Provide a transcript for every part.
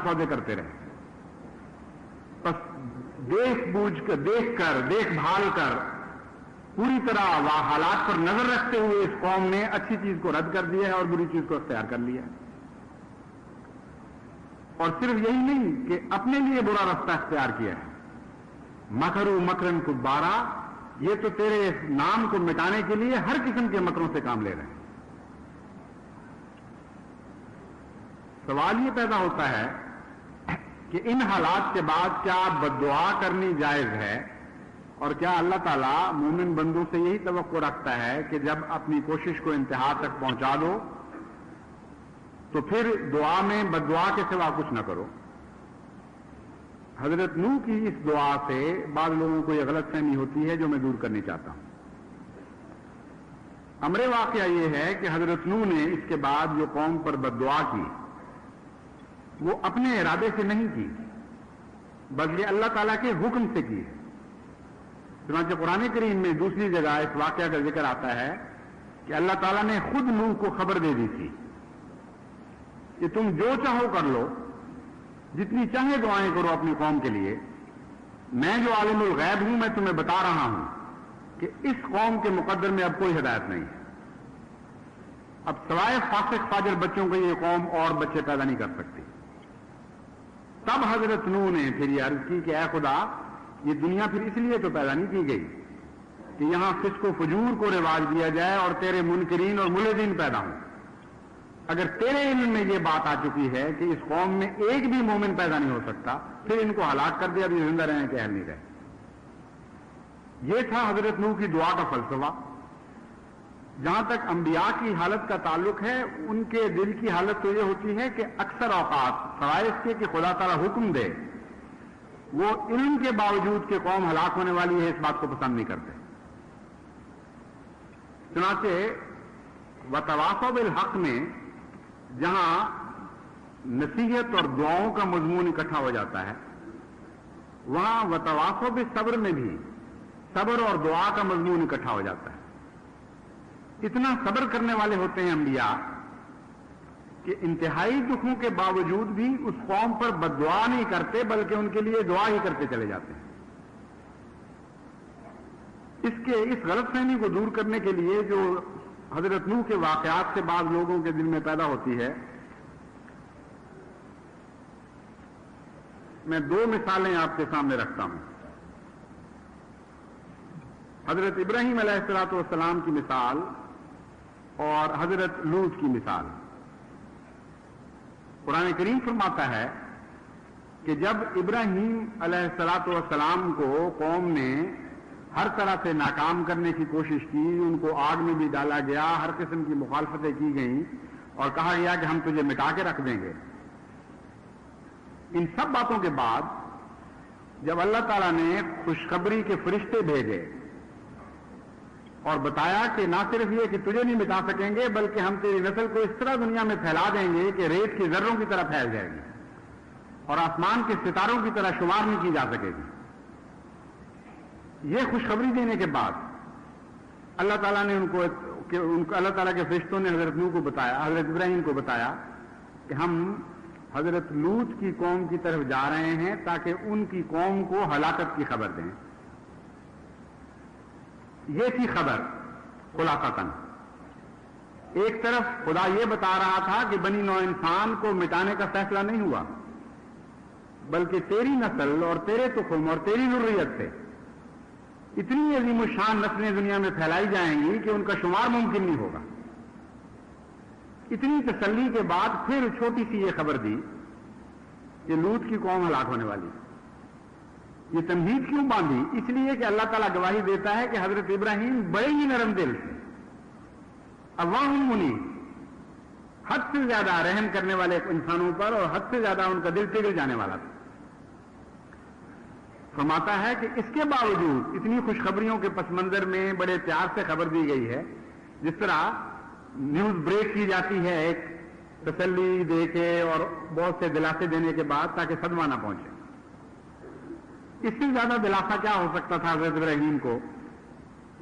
सौदे करते रहे. बस देख बूझ कर, देख कर, देख भाल कर, पूरी तरह हालात पर नजर रखते हुए इस कौम ने अच्छी चीज को रद्द कर दिया है और बुरी चीज को इख्तियार कर लिया है. और सिर्फ यही नहीं कि अपने लिए बुरा रास्ता इख्तियार किया है, मकरू मकरन कुब्बारा, ये तो तेरे नाम को मिटाने के लिए हर किस्म के मकरों से काम ले रहे हैं. सवाल ये पैदा होता है कि इन हालात के बाद क्या बद्दुआ करनी जायज है, और क्या अल्लाह ताला मोमिन बंदों से यही तवक्को रखता है कि जब अपनी कोशिश को इंतहा तक पहुंचा दो तो फिर दुआ में बद्दुआ के सिवा कुछ न करो. हजरत नूह की इस दुआ से बाद लोगों को यह गलतफहमी होती है जो मैं दूर करनी चाहता हूं. अमरे वाकया यह है कि हजरत नूह ने इसके बाद जो कौम पर बद्दुआ की वो अपने इरादे से नहीं की, बल्कि अल्लाह ताला के हुक्म से की. चुनांचे कुरान करीम में दूसरी जगह इस वाकया का जिक्र आता है कि अल्लाह ताला ने खुद नूह को खबर दे दी थी कि तुम जो चाहो कर लो, जितनी चाहे दुआएं करो अपनी कौम के लिए, मैं जो आलिमुल गैब हूं मैं तुम्हें बता रहा हूं कि इस कौम के मुकद्दर में अब कोई हिदायत नहीं है. अब सवाए फासिक फाजिर बच्चों को ये कौम और बच्चे पैदा नहीं कर सकती. तब हजरत नूह ने फिर ये अर्ज की कि ऐ खुदा, ये दुनिया फिर इसलिए तो पैदा नहीं की गई कि यहां फिस्को फजूर को रिवाज दिया जाए और तेरे मुनकरीन और मुलजीन पैदा हों. अगर तेरे इल्म में ये बात आ चुकी है कि इस कौम में एक भी मोमिन पैदा नहीं हो सकता, फिर इनको हलाक कर दिया, अभी जिंदा रहने के अहल नहीं रहे. यह था हजरत नूह की दुआ का फलसफा. जहां तक अंबिया की हालत का ताल्लुक है, उनके दिल की हालत तो यह होती है कि अक्सर औकात सवाए इसके कि खुदा ताला हुक्म दे, वो इल्म के बावजूद कि कौम हलाक होने वाली है इस बात को पसंद नहीं करते. चुनांचे वतवासो बिल हक में जहां नसीहत और दुआओं का मजमून इकट्ठा हो जाता है, वहां वतवासो बिल सब्र में भी सब्र और दुआ का मजमून इकट्ठा हो जाता है. इतना सब्र करने वाले होते हैं अंबिया कि इंतहाई दुखों के बावजूद भी उस कौम पर बद्दुआ नहीं करते, बल्कि उनके लिए दुआ ही करते चले जाते हैं. इस गलतफहमी को दूर करने के लिए जो हजरत नूह के वाकयात से बाद लोगों के दिल में पैदा होती है, मैं दो मिसालें आपके सामने रखता हूं. हजरत इब्राहीम अलैहिस्सलाम की मिसाल और हजरत लूत की मिसाल. कुरान करीम फरमाता है कि जब इब्राहीम अलैहिस्सलाम को कौम ने हर तरह से नाकाम करने की कोशिश की, उनको आग में भी डाला गया, हर किस्म की मुखालफतें की गई और कहा गया कि हम तुझे मिटा के रख देंगे. इन सब बातों के बाद जब अल्लाह ताला ने खुशखबरी के फरिश्ते भेजे और बताया कि ना सिर्फ ये कि तुझे नहीं मिटा सकेंगे, बल्कि हम तेरी नस्ल को इस तरह दुनिया में फैला देंगे कि रेत की जर्रों की तरह फैल जाएगी और आसमान के सितारों की तरह शुमार नहीं की जा सकेगी. ये खुशखबरी देने के बाद अल्लाह ताला ने अल्लाह ताला के फरिश्तों ने हजरत नूह को बताया, हजरत इब्राहीम को बताया कि हम हजरत लूत की कौम की तरफ जा रहे हैं ताकि उनकी कौम को हलाकत की खबर दें. ये थी खबर खुलासतन. एक तरफ खुदा ये बता रहा था कि बनी नौ इंसान को मिटाने का फैसला नहीं हुआ, बल्कि तेरी नस्ल और तेरे तुखम और तेरी जुर्रियत से इतनी अजीम शान नस्लें दुनिया में फैलाई जाएंगी कि उनका शुमार मुमकिन नहीं होगा. इतनी तसल्ली के बाद फिर छोटी सी ये खबर दी कि लूत की कौम हलाक होने वाली. ये तमहीद क्यों बांधी? इसलिए कि अल्लाह ताला गवाही देता है कि हजरत इब्राहीम बड़े ही नरम दिल थे, अव्वाहुम मुनी, हद से ज्यादा रहम करने वाले इंसानों पर और हद से ज्यादा उनका दिल पिघल जाने वाला था. फरमाता है कि इसके बावजूद इतनी खुशखबरियों के पस मंजर में बड़े प्यार से खबर दी गई है, जिस तरह न्यूज ब्रेक की जाती है एक तसल्ली दे के और बहुत से दिलासे देने के बाद, ताकि सदमा ना पहुंचे. इससे ज्यादा दिलासा क्या हो सकता था हजरत इब्राहीम को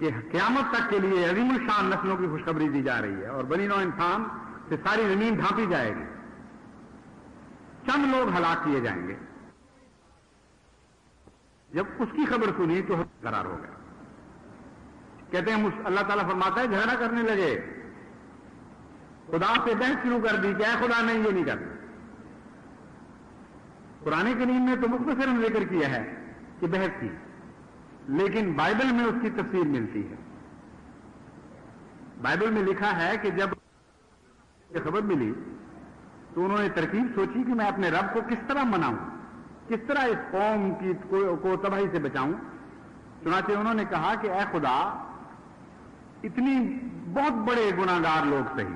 कि क़यामत तक के लिए अजीमुल शान नस्लों की खुशखबरी दी जा रही है और बनी नौ इंसान से सारी जमीन ढांपी जाएगी. चंद लोग हलाक किए जाएंगे। जब उसकी खबर सुनी तो करार हो गया। कहते हैं अल्लाह ताला फरमाता है झगड़ा करने लगे, खुदा से बहस शुरू कर दी, क्या खुदा नहीं ये नहीं करता। कुरान करीम ने तो मुख्तसरन जिक्र किया है कि बहस की, लेकिन बाइबल में उसकी तफसीर मिलती है। बाइबल में लिखा है कि जब ये खबर मिली तो उन्होंने तरकीब सोची कि मैं अपने रब को किस तरह मनाऊं, किस तरह इस कौम की को तबाही से बचाऊं। चुनांचे उन्होंने कहा कि ऐ खुदा, इतनी बहुत बड़े गुनाहगार लोग सही,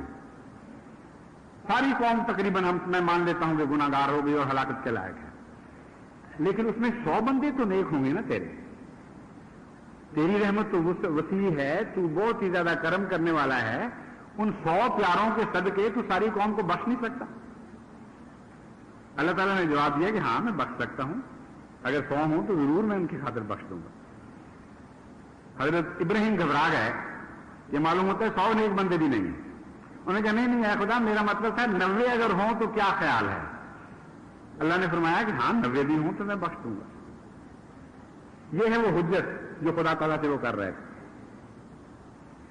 सारी कौम तकरीबन मैं मान लेता हूं कि गुनाहगार हो गई और हलाकत के लायक है, लेकिन उसमें 100 बंदे तो नेक होंगे ना तेरी रहमत तो वसी है, तू बहुत ही ज्यादा करम करने वाला है, उन 100 प्यारों के सदके तू सारी कौम को बख्श नहीं सकता। अल्लाह ताला ने जवाब दिया कि हां मैं बख्श सकता हूं, अगर 100 हूं तो जरूर मैं उनकी खातिर बख्श दूंगा। हजरत इब्राहिम घबरा गए, ये मालूम होता है 100 नेक बंदे भी नहीं। उन्होंने कहा नहीं है खुदा, मेरा मतलब था 90 अगर हों तो क्या ख्याल है। अल्लाह ने फरमाया कि हां 90 भी हूं तो मैं बख्श दूंगा। यह है वो हुज्जत जो खुदा ताला से वो कर रहे थे।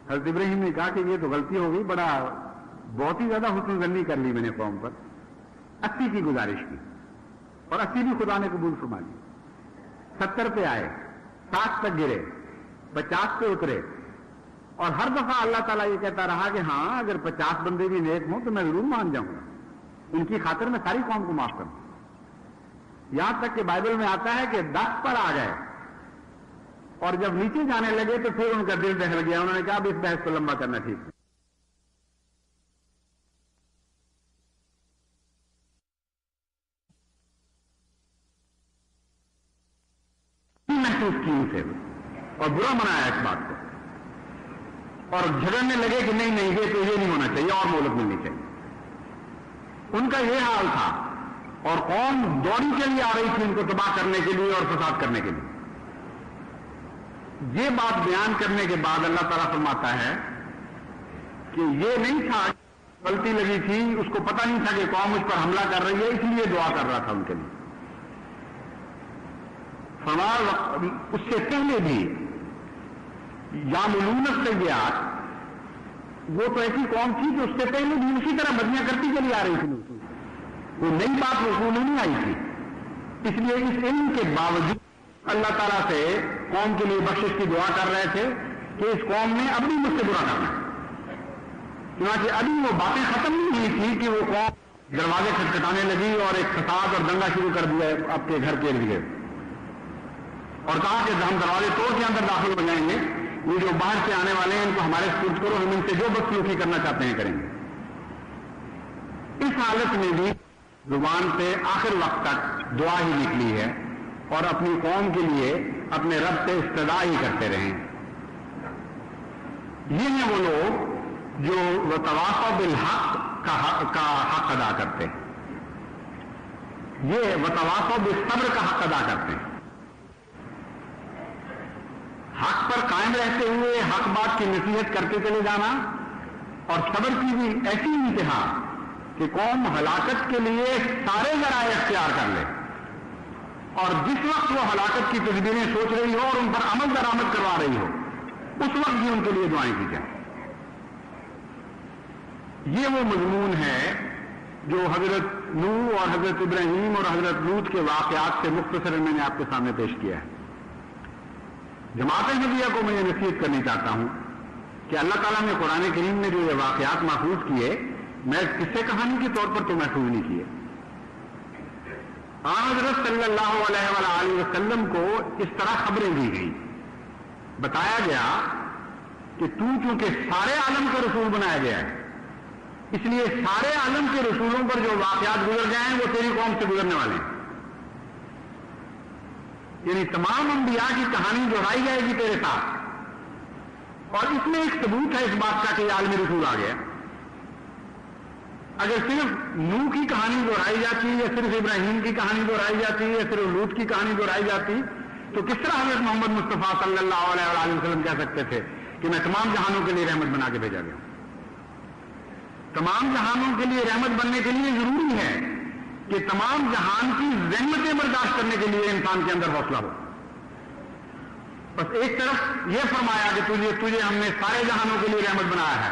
हजरत इब्राहिम ने कहा कि ये तो गलती हो गई, बहुत ही ज्यादा हुस्न ज़न्नी कर ली मैंने कौम पर। 80 की गुजारिश की और 80 भी खुदा ने कबूल फरमा ली। 70 पे आए, 60 तक गिरे, 50 पे उतरे, और हर दफा अल्लाह ताला ये कहता रहा कि हां अगर 50 बंदे भी नेक हों तो मैं जरूर मान जाऊंगा, उनकी खातिर मैं सारी कौम को माफ करूं। यहां तक कि बाइबल में आता है कि 10 पर आ गए और जब नीचे जाने लगे तो फिर उनका दिल दहल गया। उन्होंने कहा अब इस बहस को लंबा करना ठीक है। महसूस की उसे और बुरा मनाया इस बात को, और झगड़ने लगे कि नहीं नहीं ये तो ये नहीं होना चाहिए और मोहलत मिलनी चाहिए। उनका ये हाल था और कौम दौड़ी के लिए आ रही थी उनको तबाह करने के लिए और फसाद करने के लिए। ये बात बयान करने के बाद अल्लाह ताला फरमाता है कि ये नहीं था गलती लगी थी, उसको पता नहीं था कि कौम उस पर हमला कर रही है, इसलिए दुआ कर रहा था उनके लिए। फरमाया उससे पहले भी यामुलून सय्यात, वो तो ऐसी कौम थी कि उससे पहले भी उसी तरह बदनियां करती चली आ रही थी, वो नई बात वसूल नहीं आई थी। इसलिए इस इल्म के बावजूद अल्लाह ताला से कौम के लिए बख्शिश की दुआ कर रहे थे कि इस कौम ने अब भी मुझसे बुरा करना है। क्योंकि अभी वो बातें खत्म नहीं हुई थी कि वो कौम दरवाजे खटखटाने लगी और एक फसाद और दंगा शुरू कर दिया आपके घर के लिए, और कहा कि हम दरवाजे तोड़ के अंदर दाखिल हो जाएंगे, ये जो बाहर से आने वाले हैं इनको हमारे स्पुर्द करो, हम इनसे जो बदसलूकी करना चाहते हैं करेंगे। इस हालत में भी जुबान से आखिर वक्त तक दुआ ही निकली है और अपनी कौम के लिए अपने रब से इस्तदा ही करते रहे। ये हैं वो लोग जो वतवासौ बिल हक का हक अदा करते हैं, ये वतवासौ बिल सब्र का हक अदा करते हैं। हक पर कायम रहते हुए हक बात की नसीहत करते चले जाना, और सब्र की भी ऐसी इंतहा कि कौम हलाकत के लिए सारे जराए इख्तियार कर ले, और जिस वक्त वो हलाकत की तदबीरें सोच रही हो और उन पर अमल दरामद करवा रही हो, उस वक्त भी उनके लिए दुआएं की जाए। ये वो मजमून है जो हजरत नूह और हजरत इब्राहिम और हजरत लूत के वाकयात से मुख्तसरन मैंने आपके सामने पेश किया है। जमात-ए-अहमदिया को मैं नसीहत करनी चाहता हूं कि अल्लाह ताला ने कुरान करीम में जो ये वाकयात महफूज किए, मैं किस्से कहानी के तौर पर तो महफूज नहीं किए। हजरत सल्लल्लाहु अलैहि वसल्लम को इस तरह खबरें दी गई, बताया गया कि तू चूंकि सारे आलम का रसूल बनाया गया है, इसलिए सारे आलम के रसूलों पर जो वाकयात गुजर गए हैं वो तेरी कौम से गुजरने वाले हैं। यानी तमाम अंबिया की कहानी दोहराई जाएगी तेरे साथ, और इसमें एक सबूत है इस बात का कि आलमी रसूल आ गया। अगर सिर्फ नूह की कहानी दोहराई जाती, या सिर्फ इब्राहिम की कहानी दोहराई जाती, या सिर्फ लूत की कहानी दोहराई जाती, तो किस तरह हजरत मोहम्मद मुस्तफा सल्लल्लाहु अलैहि वसल्लम कह सकते थे कि मैं तमाम जहानों के लिए रहमत बना के भेजा गया। तमाम जहानों के लिए रहमत बनने के लिए जरूरी है کہ تمام جہان کی زحمتیں برداشت کرنے کے لیے انسان کے اندر حوصلہ ہو. بس ایک طرف یہ فرمایا کہ تجھے ہم نے سارے جہانوں کے لیے رحمت بنایا ہے،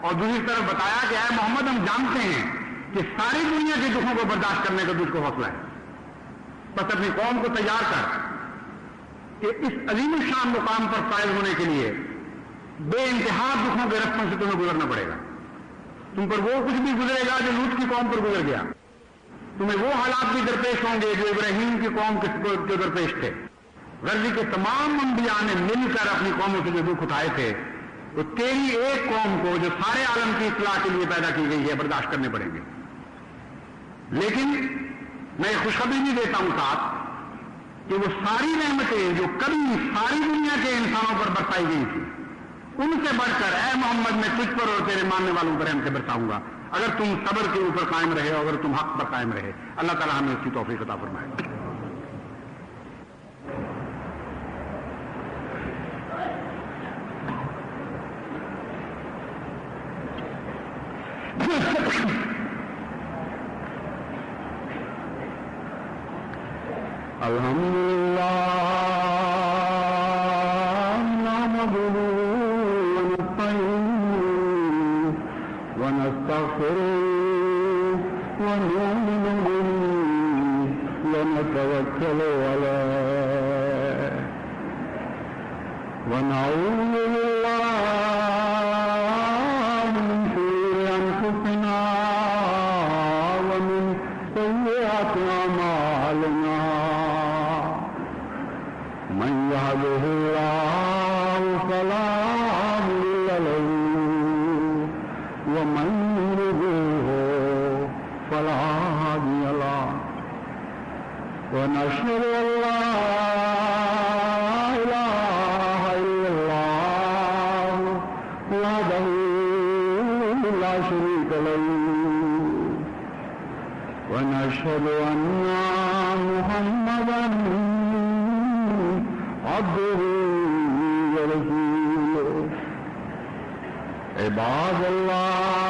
اور دوسری طرف بتایا کہ اے محمد ہم جانتے ہیں کہ ساری دنیا کے دکھوں کو برداشت کرنے کا تجھ کو حوصلہ ہے. بس اپنی قوم کو تیار کر کہ اس عظیم الشان مقام پر فائز ہونے کے لیے بے انتہا دکھوں کے رستوں سے تمہیں گزرنا پڑے گا. تم پر وہ کچھ بھی گزرے گا جو لوط کی قوم پر گزر گیا. تمہیں وہ حالات بھی درپیش ہوں گے جو ابراہیم کی قوم کے درپیش تھے. غرضی کے تمام انبیاء نے مل کر اپنی قوموں سے جو دکھ اٹھائے تھے وہ تیری ایک قوم کو جو سارے عالم کی اصلاح کے لیے پیدا کی گئی ہے برداشت کرنے پڑیں گے. لیکن میں یہ خوشخبری بھی دیتا ہوں ساتھ کہ وہ ساری رحمتیں جو کبھی ساری دنیا کے انسانوں پر برسائی گئی تھی ان سے بڑھ کر اے محمد میں تجھ پر اور تیرے ماننے والوں پر رحمتیں برساؤں گا اگر تم صبر کے اوپر قائم رہے اور اگر تم حق پر قائم رہے. اللہ تعالیٰ ہمیں اس کی توفیق عطا فرمائے. الحمدللہ نحمدہ ونستعینہ ونستغفرہ ونؤمن بہ ونتوکل علیہ ونعوذ باللہ من شرور انفسنا ومن سیئات اعمالنا. من يهده الله فلا مضل له ومن يضلل فلا هادي له. ونشهد أن لا إله إلا الله وحده لا شريك له ونشهد أن محمدا عبده ورسوله. عباد الله